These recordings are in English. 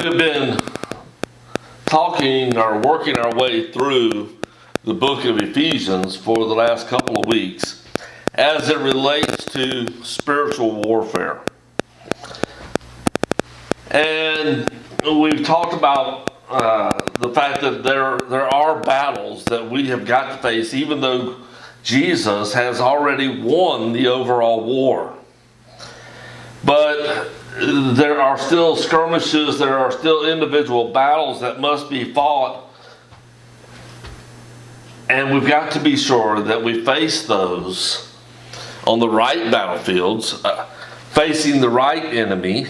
We've been talking or working our way through the book of Ephesians for the last couple of weeks as it relates to spiritual warfare. And we've talked about the fact that there are battles that we have got to face, even though Jesus has already won the overall war. But there are still skirmishes, there are still individual battles that must be fought. And we've got to be sure that we face those on the right battlefields, facing the right enemy,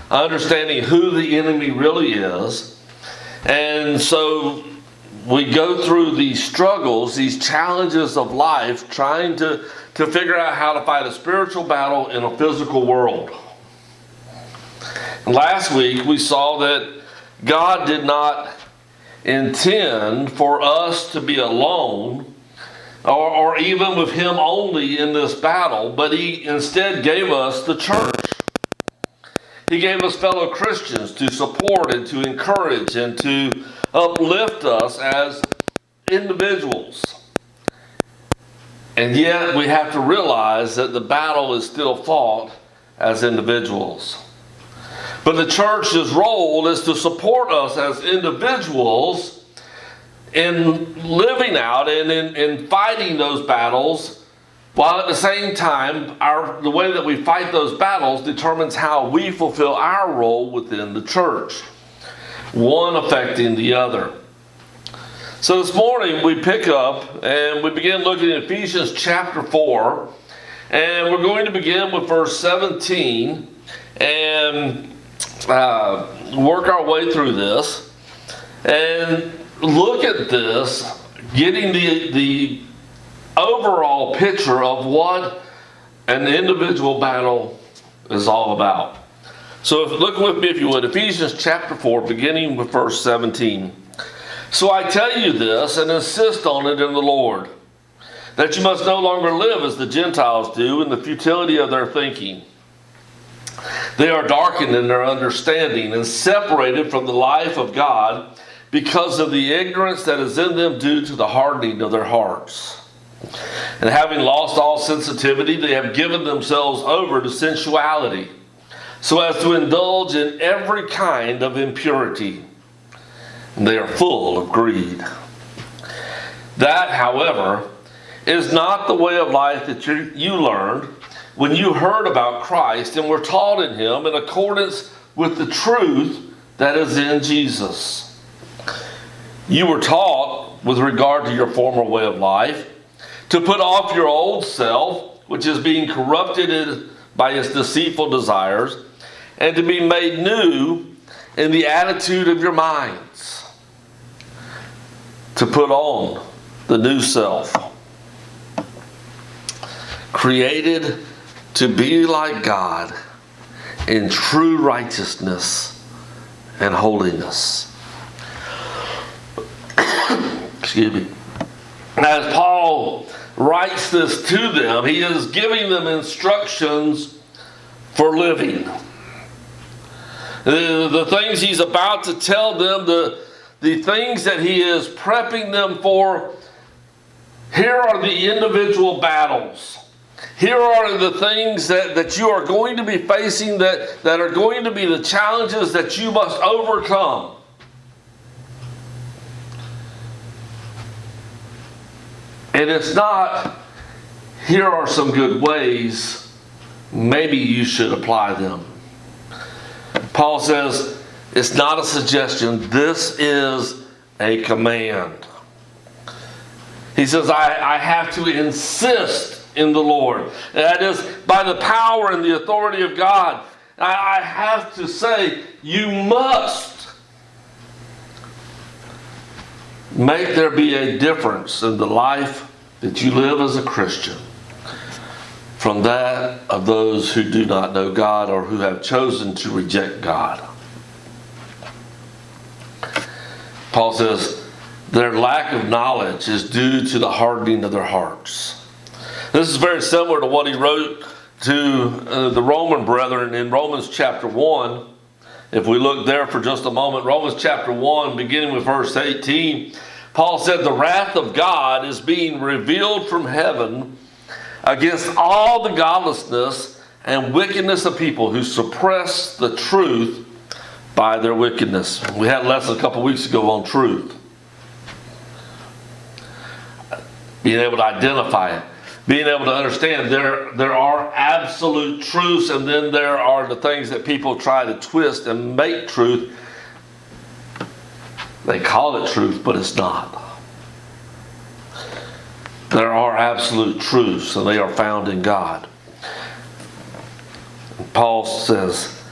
understanding who the enemy really is. And so we go through these struggles, these challenges of life, trying to figure out how to fight a spiritual battle in a physical world. Last week we saw that God did not intend for us to be alone or even with Him only in this battle, but He instead gave us the church. He gave us fellow Christians to support and to encourage and to uplift us as individuals. And yet we have to realize that the battle is still fought as individuals. But the church's role is to support us as individuals in living out and in fighting those battles, while at the same time, the way that we fight those battles determines how we fulfill our role within the church, one affecting the other. So this morning we pick up and we begin looking at Ephesians chapter 4, and we're going to begin with verse 17 and work our way through this and look at this, getting the overall picture of what an individual battle is all about. So look with me if you would, Ephesians chapter 4, beginning with verse 17. So I tell you this and insist on it in the Lord, that you must no longer live as the Gentiles do in the futility of their thinking. They are darkened in their understanding and separated from the life of God because of the ignorance that is in them due to the hardening of their hearts. And having lost all sensitivity, they have given themselves over to sensuality, so as to indulge in every kind of impurity. And they are full of greed. That, however, is not the way of life that you learned when you heard about Christ and were taught in Him in accordance with the truth that is in Jesus. You were taught, with regard to your former way of life, to put off your old self, which is being corrupted by its deceitful desires, and to be made new in the attitude of your minds. To put on the new self, created to be like God in true righteousness and holiness. Excuse me. As Paul writes this to them, he is giving them instructions for living. The things he's about to tell them, the things that he is prepping them for, here are the individual battles. Here are the things that you are going to be facing, that are going to be the challenges that you must overcome. And it's not, here are some good ways, maybe you should apply them. Paul says, it's not a suggestion, this is a command. He says, I have to insist in the Lord. That is, by the power and the authority of God, I have to say, you must make there be a difference in the life that you live as a Christian from that of those who do not know God or who have chosen to reject God. Paul says, their lack of knowledge is due to the hardening of their hearts. This is very similar to what he wrote to the Roman brethren in Romans chapter 1 If we look there for just a moment, Romans chapter 1, beginning with verse 18, Paul said, the wrath of God is being revealed from heaven against all the godlessness and wickedness of people who suppress the truth by their wickedness. We had a lesson a couple weeks ago on truth. Being able to identify it. Being able to understand there are absolute truths, and then there are the things that people try to twist and make truth. They call it truth, but it's not. There are absolute truths, and they are found in God. Paul says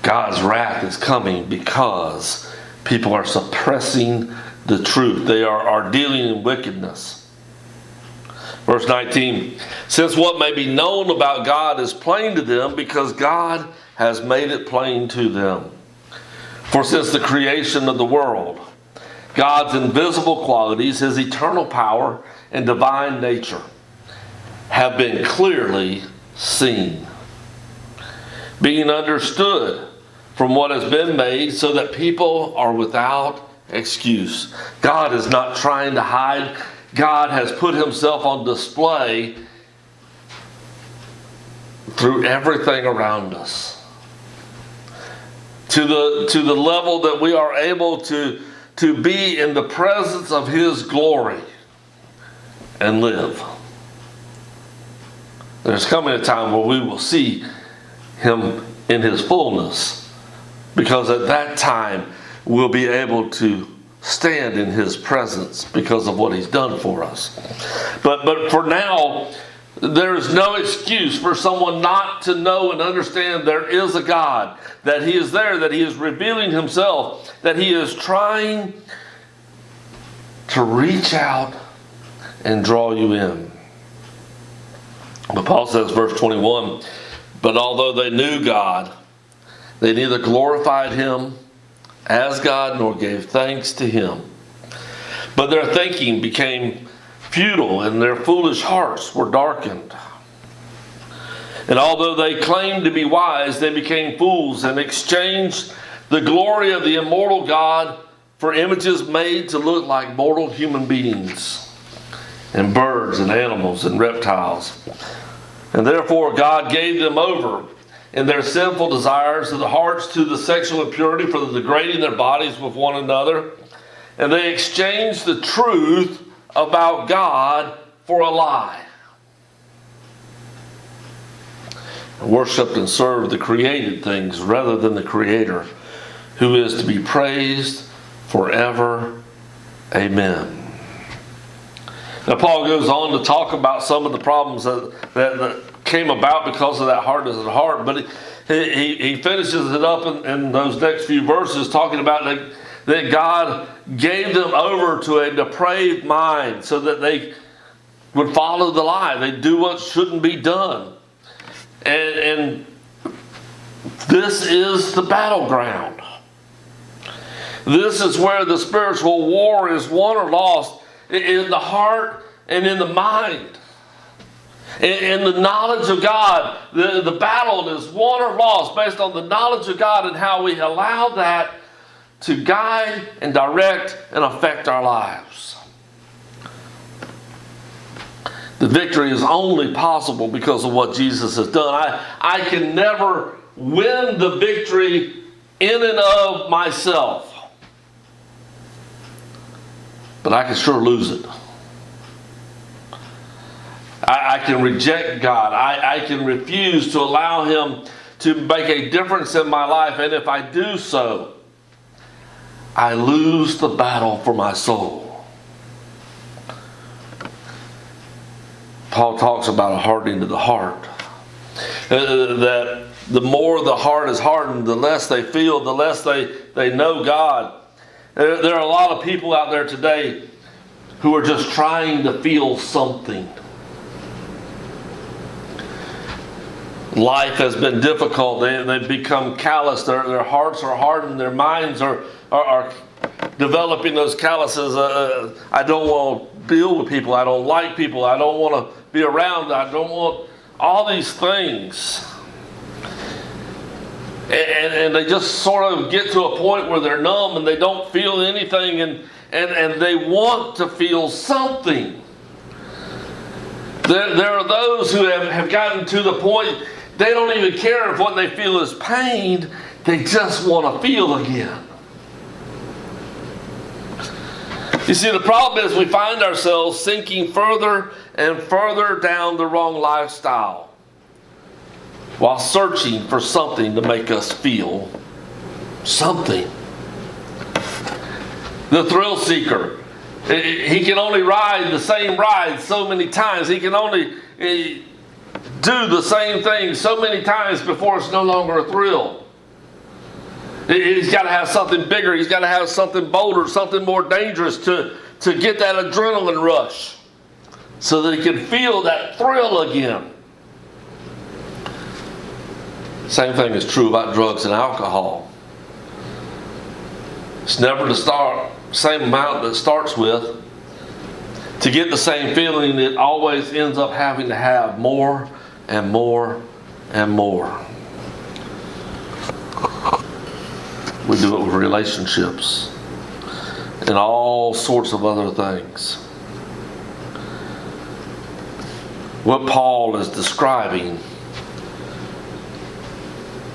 God's wrath is coming because people are suppressing the truth. They are dealing in wickedness. Verse 19, since what may be known about God is plain to them because God has made it plain to them. For since the creation of the world, God's invisible qualities, His eternal power and divine nature have been clearly seen, being understood from what has been made, so that people are without excuse. God is not trying to hide. God has put Himself on display through everything around us, to the level that we are able to be in the presence of His glory and live. There's coming a time where we will see Him in His fullness, because at that time we'll be able to stand in His presence because of what He's done for us. But for now, there is no excuse for someone not to know and understand there is a God, that He is there, that He is revealing Himself, that He is trying to reach out and draw you in. But Paul says, verse 21, but although they knew God, they neither glorified Him as God nor gave thanks to Him. But their thinking became futile, and their foolish hearts were darkened. And although they claimed to be wise, they became fools and exchanged the glory of the immortal God for images made to look like mortal human beings, and birds and animals and reptiles. And therefore God gave them over in their sinful desires of the hearts to the sexual impurity, for the degrading their bodies with one another. And they exchanged the truth about God for a lie, and worshipped and served the created things rather than the Creator, who is to be praised forever. Amen. Now Paul goes on to talk about some of the problems that came about because of that hardness of heart, but he finishes it up in those next few verses, talking about that God gave them over to a depraved mind so that they would follow the lie. They do what shouldn't be done. And this is the battleground. This is where the spiritual war is won or lost, in the heart and in the mind. In the knowledge of God, the battle is won or lost based on the knowledge of God and how we allow that to guide and direct and affect our lives. The victory is only possible because of what Jesus has done. I can never win the victory in and of myself, but I can sure lose it. I can reject God. I can refuse to allow Him to make a difference in my life. And if I do so, I lose the battle for my soul. Paul talks about a hardening of the heart. That the more the heart is hardened, the less they feel, the less they know God. There are a lot of people out there today who are just trying to feel something. Life has been difficult. They've become callous. Their hearts are hardened. Their minds are developing those calluses. I don't want to deal with people. I don't like people. I don't want to be around. I don't want all these things. And they just sort of get to a point where they're numb and they don't feel anything, and they want to feel something. There are those who have gotten to the point they don't even care if what they feel is pain. They just want to feel again. You see, the problem is we find ourselves sinking further and further down the wrong lifestyle while searching for something to make us feel something. The thrill seeker, he can only ride the same ride so many times. He can only do the same thing so many times before it's no longer a thrill. He's got to have something bigger. He's got to have something bolder, something more dangerous to get that adrenaline rush so that he can feel that thrill again. Same thing is true about drugs and alcohol. It's never the same amount that it starts with. To get the same feeling, it always ends up having to have more and more and more. We do it with relationships and all sorts of other things. What Paul is describing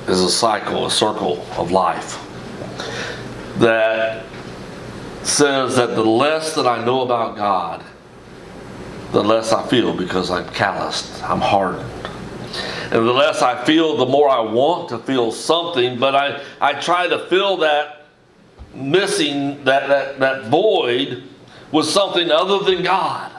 is a cycle, a circle of life that says that the less that I know about God, the less I feel because I'm calloused, I'm hardened. And the less I feel, the more I want to feel something, but I try to fill that missing, that void with something other than God.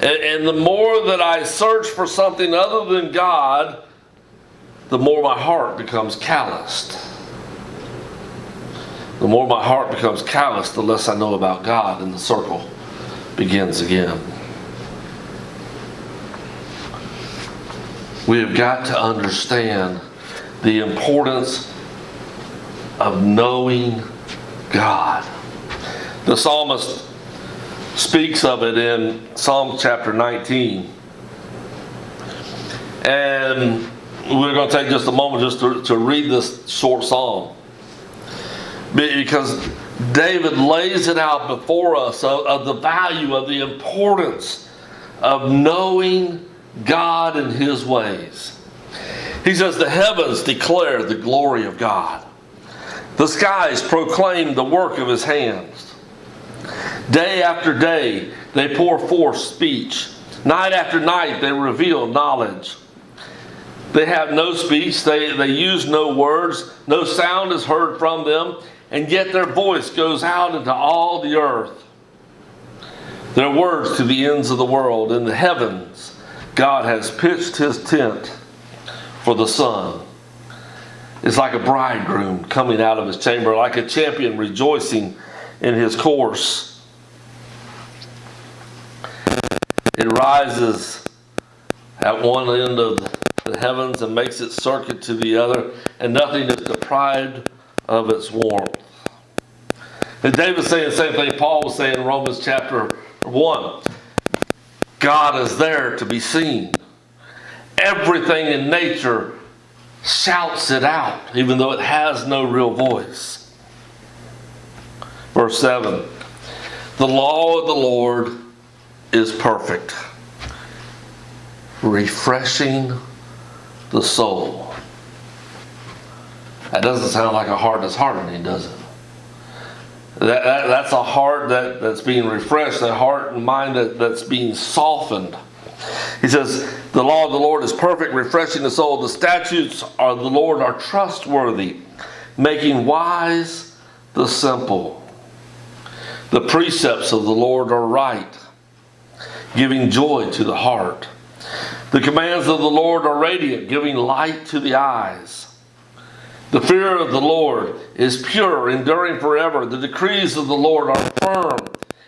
And the more that I search for something other than God, the more my heart becomes calloused. The more my heart becomes calloused, the less I know about God, and the circle begins again. We have got to understand the importance of knowing God. The psalmist speaks of it in Psalm chapter 19. And we're going to take just a moment just to read this short psalm. Because David lays it out before us of the value, of the importance of knowing God and His ways. He says, the heavens declare the glory of God. The skies proclaim the work of His hands. Day after day they pour forth speech. Night after night they reveal knowledge. They have no speech, they use no words, no sound is heard from them, and yet their voice goes out into all the earth. Their words to the ends of the world. In the heavens God has pitched His tent for the sun. It's like a bridegroom coming out of his chamber, like a champion rejoicing in his course. It rises at one end of the heavens and makes its circuit to the other, and nothing is deprived of its warmth. And David's saying the same thing Paul was saying in Romans chapter 1. God is there to be seen. Everything in nature shouts it out, even though it has no real voice. Verse 7. The law of the Lord is perfect, refreshing the soul. That doesn't sound like a heart that's hardening, does it? That's a heart that's being refreshed, a heart and mind that's being softened. He says, the law of the Lord is perfect, refreshing the soul. The statutes of the Lord are trustworthy, making wise the simple. The precepts of the Lord are right, giving joy to the heart. The commands of the Lord are radiant, giving light to the eyes. The fear of the Lord is pure, enduring forever. The decrees of the Lord are firm,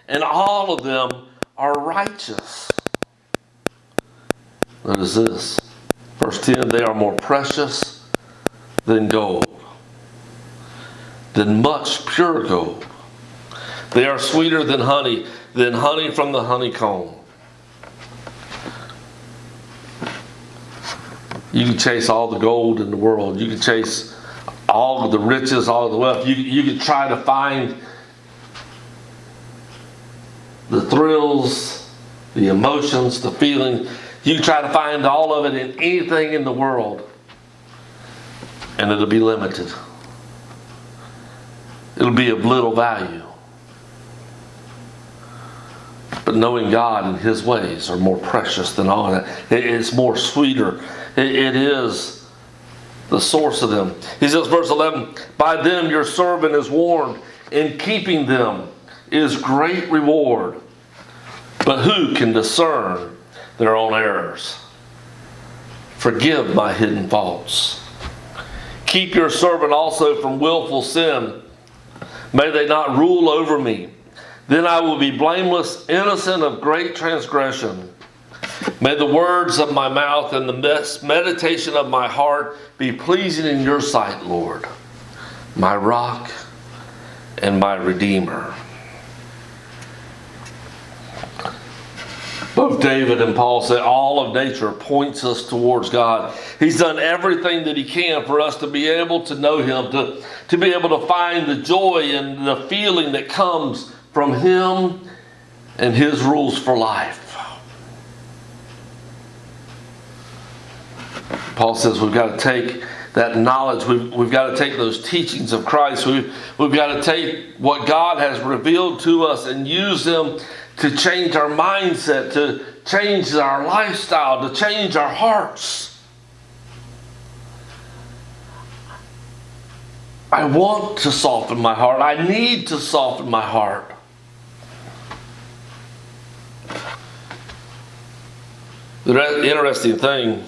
and all of them are righteous. Notice this. Verse 10, they are more precious than gold, than much pure gold. They are sweeter than honey from the honeycomb. You can chase all the gold in the world. You can chase all of the riches, all of the wealth. You can try to find the thrills, the emotions, the feeling. You can try to find all of it in anything in the world. And it'll be limited. It'll be of little value. But knowing God and His ways are more precious than all of that. It's more sweeter. It is the source of them. He says, verse 11, by them your servant is warned. In keeping them is great reward. But who can discern their own errors? Forgive my hidden faults. Keep your servant also from willful sin. May they not rule over me. Then I will be blameless, innocent of great transgression. May the words of my mouth and the meditation of my heart be pleasing in your sight, Lord, my rock and my redeemer. Both David and Paul say all of nature points us towards God. He's done everything that He can for us to be able to know Him, to be able to find the joy and the feeling that comes from Him and His rules for life. Paul says we've got to take that knowledge. We've got to take those teachings of Christ. We've got to take what God has revealed to us and use them to change our mindset, to change our lifestyle, to change our hearts. I want to soften my heart. I need to soften my heart. The interesting thing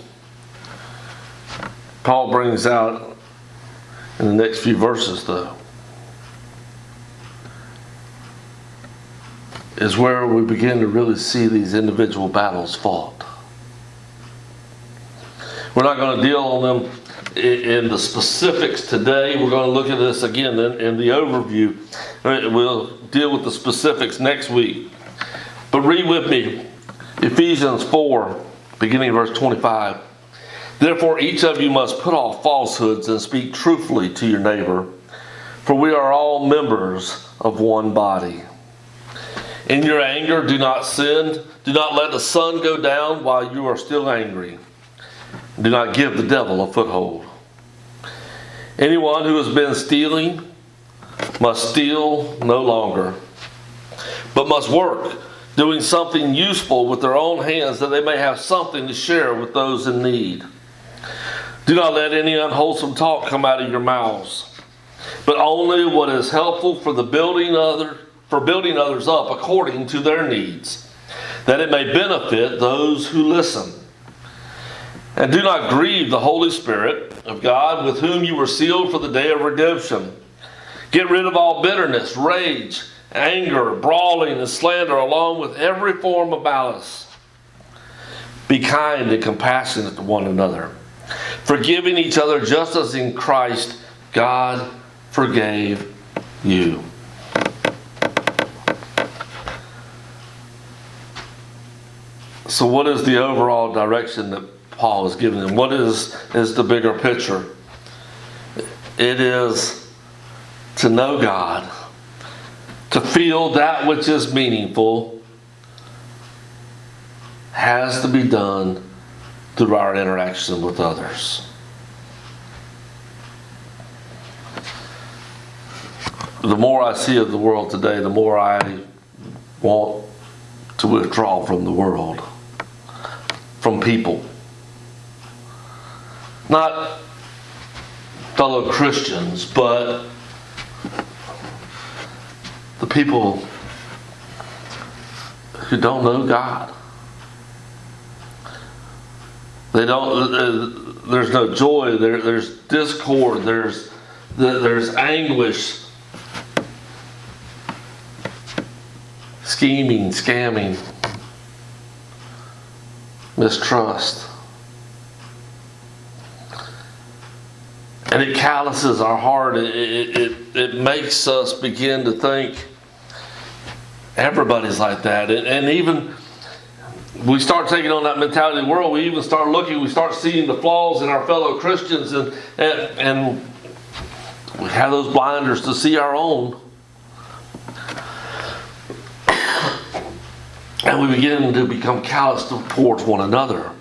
Paul brings out in the next few verses, though, is where we begin to really see these individual battles fought. We're not going to deal on them in the specifics today. We're going to look at this again in the overview. We'll deal with the specifics next week. But read with me Ephesians 4, beginning verse 25. Therefore each of you must put off falsehoods and speak truthfully to your neighbor, for we are all members of one body. In your anger, do not sin. Do not let the sun go down while you are still angry. Do not give the devil a foothold. Anyone who has been stealing must steal no longer, but must work, doing something useful with their own hands, that they may have something to share with those in need. Do not let any unwholesome talk come out of your mouths, but only what is helpful for building others up according to their needs, that it may benefit those who listen. And do not grieve the Holy Spirit of God, with whom you were sealed for the day of redemption. Get rid of all bitterness, rage, anger, brawling, and slander, along with every form of malice. Be kind and compassionate to one another, forgiving each other just as in Christ God forgave you. So what is the overall direction that Paul is giving them? What is the bigger picture? It is to know God, to feel that which is meaningful has to be done through our interaction with others. The more I see of the world today, the more I want to withdraw from the world, from people. Not fellow Christians, but the people who don't know God. They don't. There's no joy. There's discord. There's anguish, scheming, scamming, mistrust. And it calluses our heart. It makes us begin to think everybody's like that. And even we start taking on that mentality of the world. We even start looking, we start seeing the flaws in our fellow Christians, and we have those blinders to see our own. And we begin to become callous towards one another.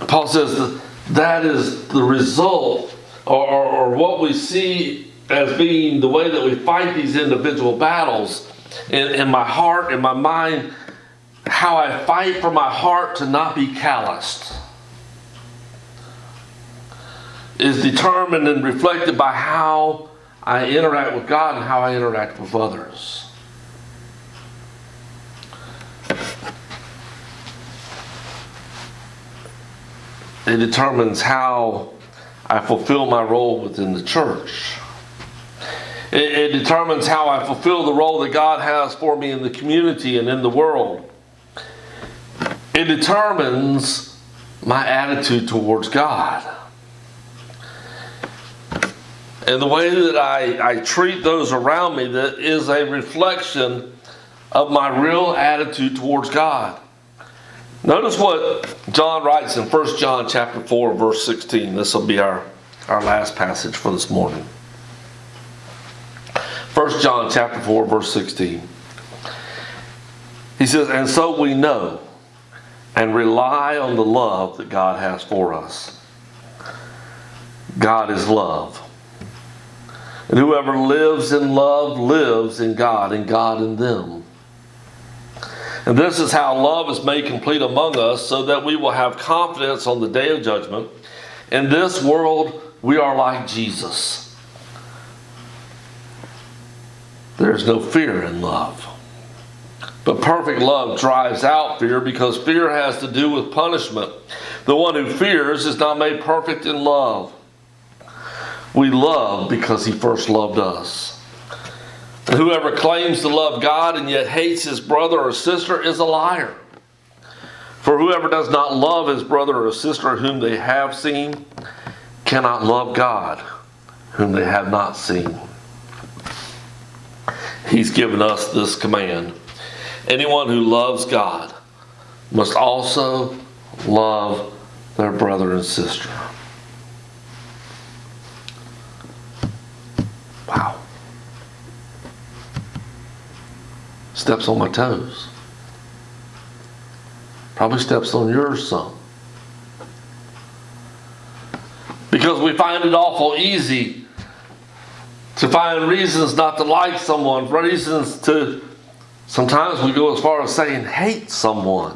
Paul says that is the result, or what we see as being the way that we fight these individual battles in my heart, in my mind, how I fight for my heart to not be calloused, is determined and reflected by how I interact with God and how I interact with others. It determines how I fulfill my role within the church. It determines how I fulfill the role that God has for me in the community and in the world. It determines my attitude towards God. And the way that I treat those around me, that is a reflection of my real attitude towards God. Notice what John writes in 1 John chapter 4, verse 16. This will be our last passage for this morning. 1 John chapter 4, verse 16. He says, "And so we know and rely on the love that God has for us. God is love. And whoever lives in love lives in God, and God in them. And this is how love is made complete among us, so that we will have confidence on the day of judgment. In this world, we are like Jesus. There is no fear in love. But perfect love drives out fear, because fear has to do with punishment. The one who fears is not made perfect in love. We love because He first loved us. And whoever claims to love God and yet hates his brother or sister is a liar. For whoever does not love his brother or sister whom they have seen cannot love God whom they have not seen. He's given us this command. Anyone who loves God must also love their brother and sister." Wow. Steps on my toes. Probably steps on yours some. Because we find it awful easy to find reasons not to like someone, reasons to, sometimes we go as far as saying hate someone.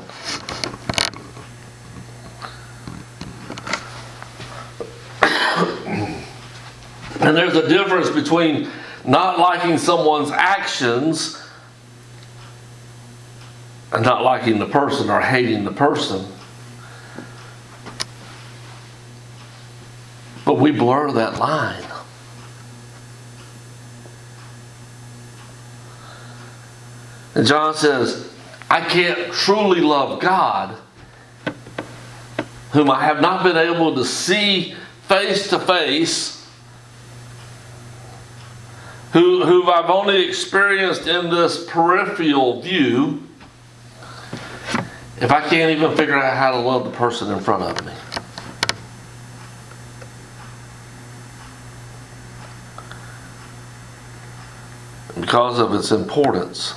And there's a difference between not liking someone's actions and not liking the person or hating the person. But we blur that line. And John says, I can't truly love God, whom I have not been able to see face to face, who I've only experienced in this peripheral view, if I can't even figure out how to love the person in front of me. Because of its importance,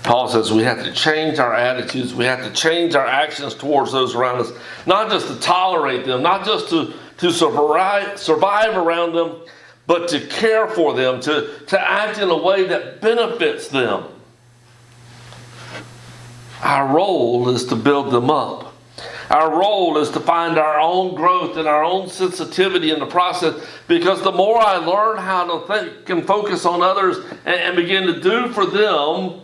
Paul says we have to change our attitudes, we have to change our actions towards those around us, not just to tolerate them, not just to survive around them, but to care for them, to act in a way that benefits them. Our role is to build them up. Our role is to find our own growth and our own sensitivity in the process, because the more I learn how to think and focus on others and begin to do for them,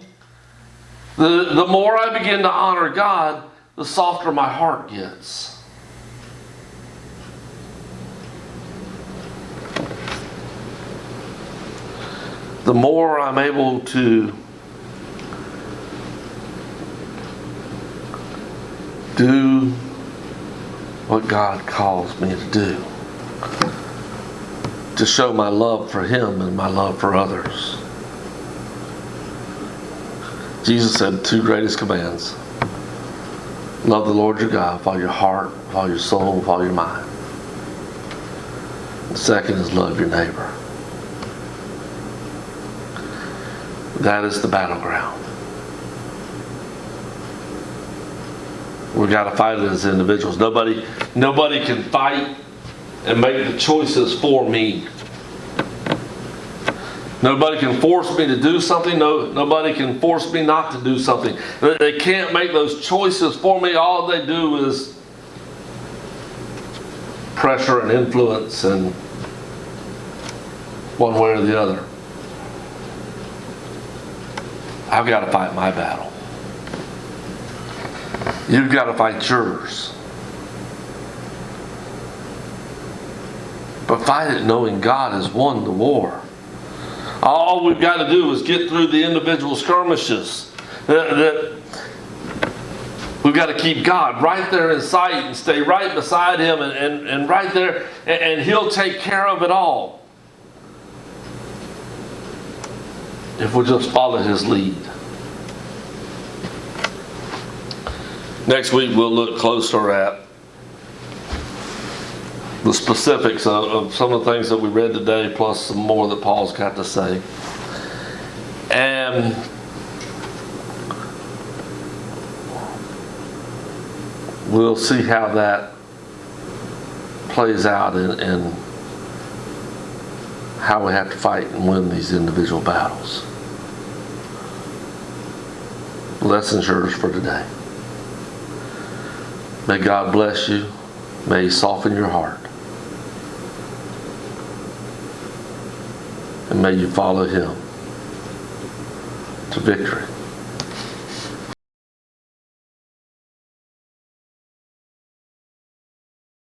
the more I begin to honor God, the softer my heart gets. The more I'm able to do what God calls me to do, to show my love for Him and my love for others. Jesus said 2 greatest commands. Love the Lord your God with all your heart, with all your soul, with all your mind. The second is love your neighbor. That is the battleground. We've got to fight it as individuals. Nobody can fight and make the choices for me. Nobody can force me to do something. Nobody can force me not to do something. They can't make those choices for me. All they do is pressure and influence and one way or the other. I've got to fight my battle. You've got to fight yours. But fight it knowing God has won the war. All we've got to do is get through the individual skirmishes. We've got to keep God right there in sight and stay right beside Him and right there, and He'll take care of it all. If we'll just follow His lead. Next week we'll look closer at the specifics of some of the things that we read today, plus some more that Paul's got to say. And we'll see how that plays out in how we have to fight and win these individual battles. Lessons yours for today. May God bless you. May He soften your heart. And may you follow Him to victory.